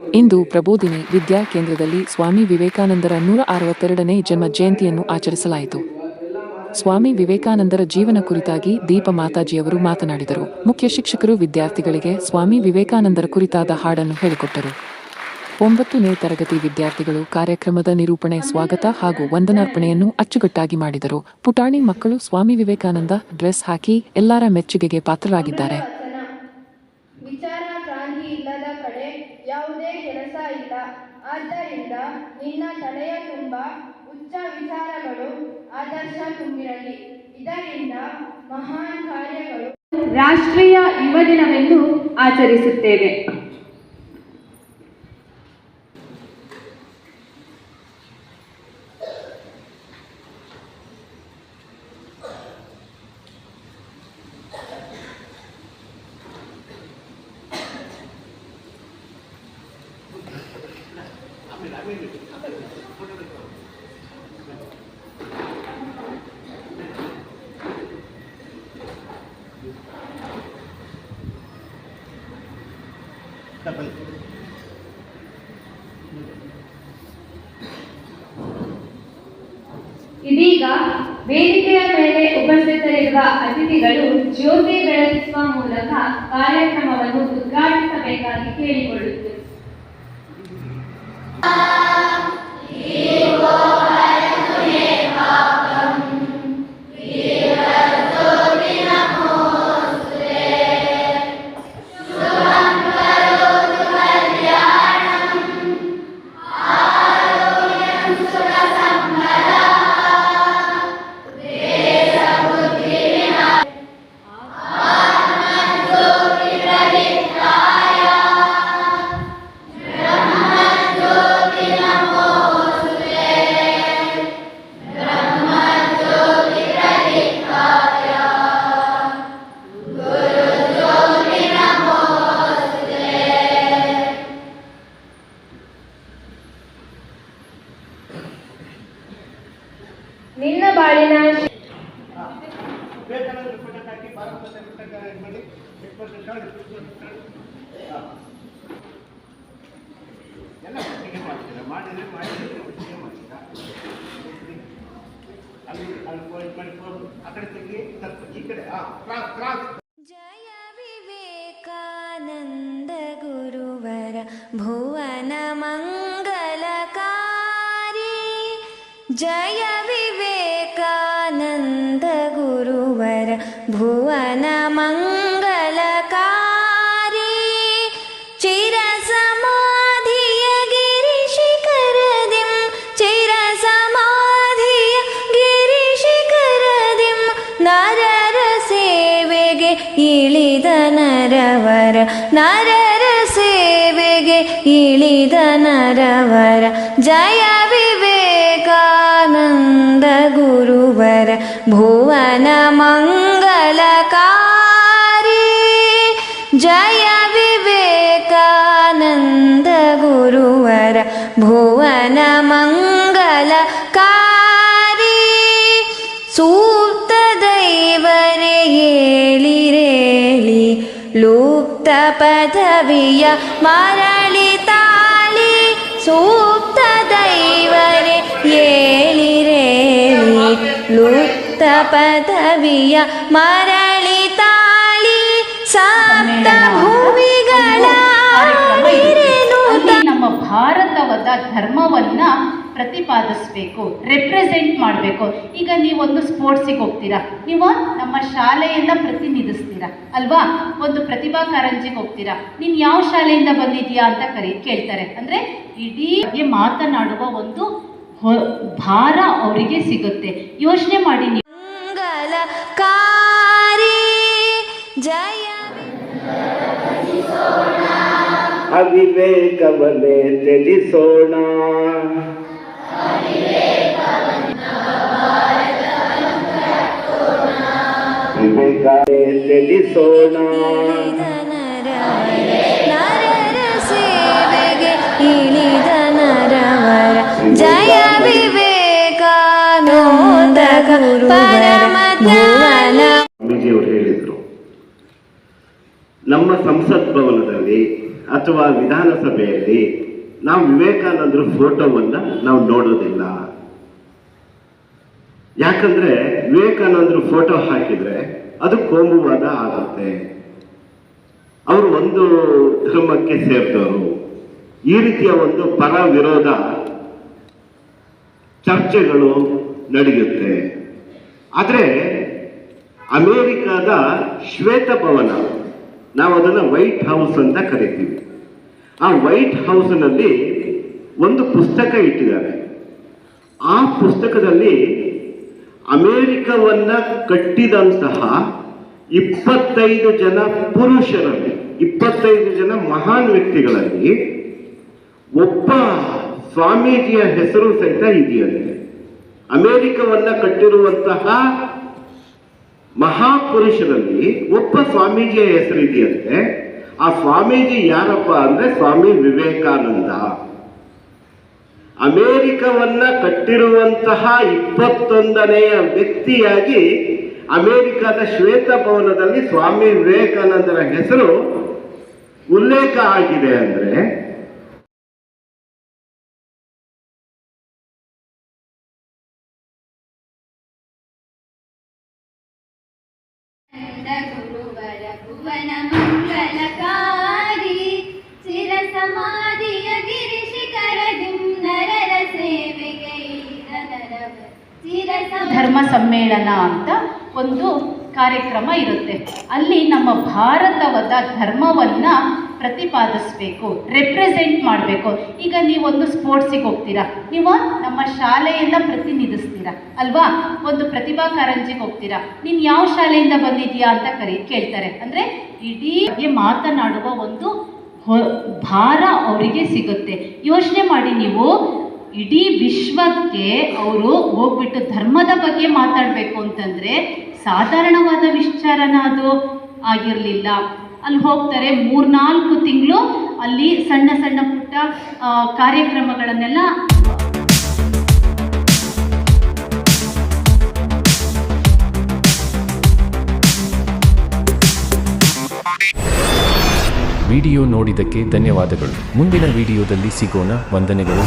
ಇಂದು ಪ್ರಬೋಧಿನಿ ವಿದ್ಯಾ ಕೇಂದ್ರದಲ್ಲಿ ಸ್ವಾಮಿ ವಿವೇಕಾನಂದರ 162ನೇ ಜನ್ಮ ಜಯಂತಿಯನ್ನು ಆಚರಿಸಲಾಯಿತು. ಸ್ವಾಮಿ ವಿವೇಕಾನಂದರ ಜೀವನ ಕುರಿತಾಗಿ ದೀಪ ಮಾತಾಜಿಯವರು ಮಾತನಾಡಿದರು. ಮುಖ್ಯ ಶಿಕ್ಷಕರು ವಿದ್ಯಾರ್ಥಿಗಳಿಗೆ ಸ್ವಾಮಿ ವಿವೇಕಾನಂದರ ಕುರಿತಾದ ಹಾಡನ್ನು ಹೇಳಿಕೊಟ್ಟರು. 9ನೇ ತರಗತಿ ವಿದ್ಯಾರ್ಥಿಗಳು ಕಾರ್ಯಕ್ರಮದ ನಿರೂಪಣೆ, ಸ್ವಾಗತ ಹಾಗೂ ವಂದನಾರ್ಪಣೆಯನ್ನು ಅಚ್ಚುಕಟ್ಟಾಗಿ ಮಾಡಿದರು. ಪುಟಾಣಿ ಮಕ್ಕಳು ಸ್ವಾಮಿ ವಿವೇಕಾನಂದ ಡ್ರೆಸ್ ಹಾಕಿ ಎಲ್ಲರ ಮೆಚ್ಚುಗೆಗೆ ಪಾತ್ರರಾಗಿದ್ದಾರೆ. ವಿಚಾರ ಕ್ರಾಂತಿ ಇಲ್ಲದ ಕಡೆ ಯಾವುದೇ ಕೆಲಸ ಇಲ್ಲ. ಆದ್ದರಿಂದ ನಿನ್ನ ತಲೆಯ ತುಂಬ ಉಚ್ಚ ವಿಚಾರಗಳು, ಆದರ್ಶ ತುಂಬಿರಲಿ. ಇದರಿಂದ ಮಹಾನ್ ಕಾರ್ಯಗಳು. ರಾಷ್ಟ್ರೀಯ ಯುವ ದಿನವೆಂದು ಆಚರಿಸುತ್ತೇವೆ. ಇದೀಗ ವೇದಿಕೆಯ ಮೇಲೆ ಉಪಸ್ಥಿತರಿರುವ ಅತಿಥಿಗಳು ಜ್ಯೋತಿ ಬೆಳಗಿಸುವ ಮೂಲಕ ಕಾರ್ಯಕ್ರಮವನ್ನು ಉದ್ಘಾಟಿಸಬೇಕಾಗಿ ಕೇಳಿಕೊಳ್ಳುತ್ತೇವೆ. ನಿನ್ನ ಬಾಳಿನ ಜಯ ವಿವೇಕಾನಂದ ಗುರುವರ ಭುವನ ಮಂಗಲಕಾರಿ. ಜಯ ವಿವೇಕಾನಂದ ಗುರುವರ ಭುವನ ಮಂಗಲಕಾರಿ. ಚಿರ ಸಮಾಧಿಯ ಗಿರಿ ಶಿಖರದಿಂ, ಚಿರ ಸಮಾಧಿಯ ಗಿರಿ ಶಿಖರದಿಂ. ನರರ ಸೇವೆಗೆ ಇಳಿದ ನರವರ, ನರರ ಸೇವೆಗೆ ಇಳಿದ ನರವರ. ಜಯ ವಿವೇಕಾನಂದ ಗುರುವರ ಭುವನ ಮಂಗಲಕಾರಿ. ಜಯ ವಿವೇಕಾನಂದ ಗುರುವರ ಭುವನ ಮಂಗಲಕಾರಿ. ಸೂಕ್ತ ದೈವರೇ ಏಳಿರೇಳಿ, ಲುಪ್ತ ಪದವಿಯ ಮರಳಿ ತಾಳಿ. ಸೂಕ್ತ ದೈವರೇ ಏಳಿರೇಳಿ, ಲುಪ್ತ ಪದವಿಯ ಮರಳಿ ತಾಳಿ. ಸಪ್ತ ಭೂಮಿಗಳ ನಮ್ಮ ಭಾರತದ ಧರ್ಮವನ್ನ ಪ್ರತಿಪಾದಿಸಬೇಕು, ರೆಪ್ರೆಸೆಂಟ್ ಮಾಡಬೇಕು. ಈಗ ನೀವೊಂದು ಸ್ಪೋರ್ಟ್ಸಿಗೆ ಹೋಗ್ತೀರಾ, ನೀವು ನಮ್ಮ ಶಾಲೆಯಿಂದ ಪ್ರತಿನಿಧಿಸ್ತೀರಾ ಅಲ್ವಾ. ಒಂದು ಪ್ರತಿಭಾ ಕಾರಂಜಿಗೆ ಹೋಗ್ತೀರಾ, ನೀನು ಯಾವ ಶಾಲೆಯಿಂದ ಬಂದಿದ್ದೀಯಾ ಅಂತ ಕೇಳ್ತಾರೆ. ಅಂದರೆ ಇಡೀ ಮಾತನಾಡುವ ಒಂದು ಭಾರ ಅವರಿಗೆ ಸಿಗುತ್ತೆ. ಯೋಚನೆ ಮಾಡಿ ನೀವು. ಮಂಗಲಕಾರಿ. ಜಯ ಅವಿವೇಕವನ್ನೇ ತ್ಯಜಿಸೋಣ, ವಿವೇಕವನ್ನೇ ತ್ಯಜಿಸೋಣ. ನರರ ಸೇವೆಗೆ ಇಳಿದ ನರವರ. ಜಯ ವಿವೇಕಾನಂದ ಪರಮ ಜ್ಞಾನ. ಸ್ವಾಮೀಜಿಯವರು ಹೇಳಿದರು, ನಮ್ಮ ಸಂಸತ್ ಭವನದಲ್ಲಿ ಅಥವಾ ವಿಧಾನಸಭೆಯಲ್ಲಿ ನಾವು ವಿವೇಕಾನಂದರ ಫೋಟೋವನ್ನು ನಾವು ನೋಡೋದಿಲ್ಲ. ಯಾಕಂದ್ರೆ ವಿವೇಕಾನಂದರು ಫೋಟೋ ಹಾಕಿದ್ರೆ ಅದು ಕೋಮುವಾದ ಆಗುತ್ತೆ. ಅವರು ಒಂದು ಧರ್ಮಕ್ಕೆ ಸೇರಿದವರು. ಈ ರೀತಿಯ ಒಂದು ಪರ ವಿರೋಧ ಚರ್ಚೆಗಳು ನಡೆಯುತ್ತೆ. ಆದರೆ ಅಮೇರಿಕಾದ ಶ್ವೇತಭವನ, ನಾವು ಅದನ್ನು ವೈಟ್ ಹೌಸ್ ಅಂತ ಕರಿತೀವಿ. ಆ ವೈಟ್ ಹೌಸ್ನಲ್ಲಿ ಒಂದು ಪುಸ್ತಕ ಇಟ್ಟಿದ್ದಾರೆ. ಆ ಪುಸ್ತಕದಲ್ಲಿ ಅಮೇರಿಕವನ್ನ ಕಟ್ಟಿದಂತಹ 25 ಜನ ಪುರುಷರಲ್ಲಿ, 25 ಜನ ಮಹಾನ್ ವ್ಯಕ್ತಿಗಳಲ್ಲಿ ಒಬ್ಬ ಸ್ವಾಮೀಜಿಯ ಹೆಸರು ಸಹಿತ ಇದೆಯಂತೆ. ಅಮೇರಿಕವನ್ನ ಕಟ್ಟಿರುವಂತಹ ಮಹಾಪುರುಷರಲ್ಲಿ ಒಬ್ಬ ಸ್ವಾಮೀಜಿಯ ಹೆಸರು ಇದೆಯಂತೆ. ಆ ಸ್ವಾಮೀಜಿ ಯಾರಪ್ಪ ಅಂದ್ರೆ ಸ್ವಾಮಿ ವಿವೇಕಾನಂದ. ಅಮೇರಿಕವನ್ನ ಕಟ್ಟಿರುವಂತಹ 21ನೆಯ ವ್ಯಕ್ತಿಯಾಗಿ ಅಮೇರಿಕದ ಶ್ವೇತಭವನದಲ್ಲಿ ಸ್ವಾಮಿ ವಿವೇಕಾನಂದರ ಹೆಸರು ಉಲ್ಲೇಖ ಆಗಿದೆ. ಅಂದ್ರೆ ಗುರುವರ ಭುವನ ಮಂಗಲಕಾರಿ ಚಿರ ಸಮಾಧಿಯ ಗಿರಿ ಶಿಖರದಿಂ ನರರ ಸೇವೆಗೆ ಧರ್ಮ ಸಮ್ಮೇಳನ ಅಂತ ಒಂದು ಕಾರ್ಯಕ್ರಮ ಇರುತ್ತೆ. ಅಲ್ಲಿ ನಮ್ಮ ಭಾರತದ ಧರ್ಮವನ್ನು ಪ್ರತಿಪಾದಿಸಬೇಕು, ರೆಪ್ರೆಸೆಂಟ್ ಮಾಡಬೇಕು. ಈಗ ನೀವೊಂದು ಸ್ಪೋರ್ಟ್ಸಿಗೆ ಹೋಗ್ತೀರಾ, ನೀವು ನಮ್ಮ ಶಾಲೆಯನ್ನು ಪ್ರತಿನಿಧಿಸ್ತೀರಾ ಅಲ್ವಾ? ಒಂದು ಪ್ರತಿಭಾ ಕಾರಂಜಿಗೆ ಹೋಗ್ತೀರಾ, ನೀನು ಯಾವ ಶಾಲೆಯಿಂದ ಬಂದಿದ್ದೀಯಾ ಅಂತ ಕೇಳ್ತಾರೆ. ಅಂದರೆ ಇಡೀ ಮಾತನಾಡುವ ಒಂದು ಭಾರ ಅವರಿಗೆ ಸಿಗುತ್ತೆ. ಯೋಚನೆ ಮಾಡಿ ನೀವು, ಇಡೀ ವಿಶ್ವಕ್ಕೆ ಅವರು ಹೋಗ್ಬಿಟ್ಟು ಧರ್ಮದ ಬಗ್ಗೆ ಮಾತಾಡಬೇಕು ಅಂತಂದರೆ ಸಾಧಾರಣವಾದ ವಿಚಾರನ ಅದು ಆಗಿರಲಿಲ್ಲ. ಅಲ್ಲಿ ಹೋಗ್ತಾರೆ, 3-4 ತಿಂಗಳು ಅಲ್ಲಿ ಸಣ್ಣ ಸಣ್ಣ ಪುಟ್ಟ ಕಾರ್ಯಕ್ರಮಗಳನ್ನೆಲ್ಲ ವಿಡಿಯೋ ನೋಡಿದ್ದಕ್ಕೆ ಧನ್ಯವಾದಗಳು. ಮುಂದಿನ ವಿಡಿಯೋದಲ್ಲಿ ಸಿಗೋಣ. ವಂದನೆಗಳು.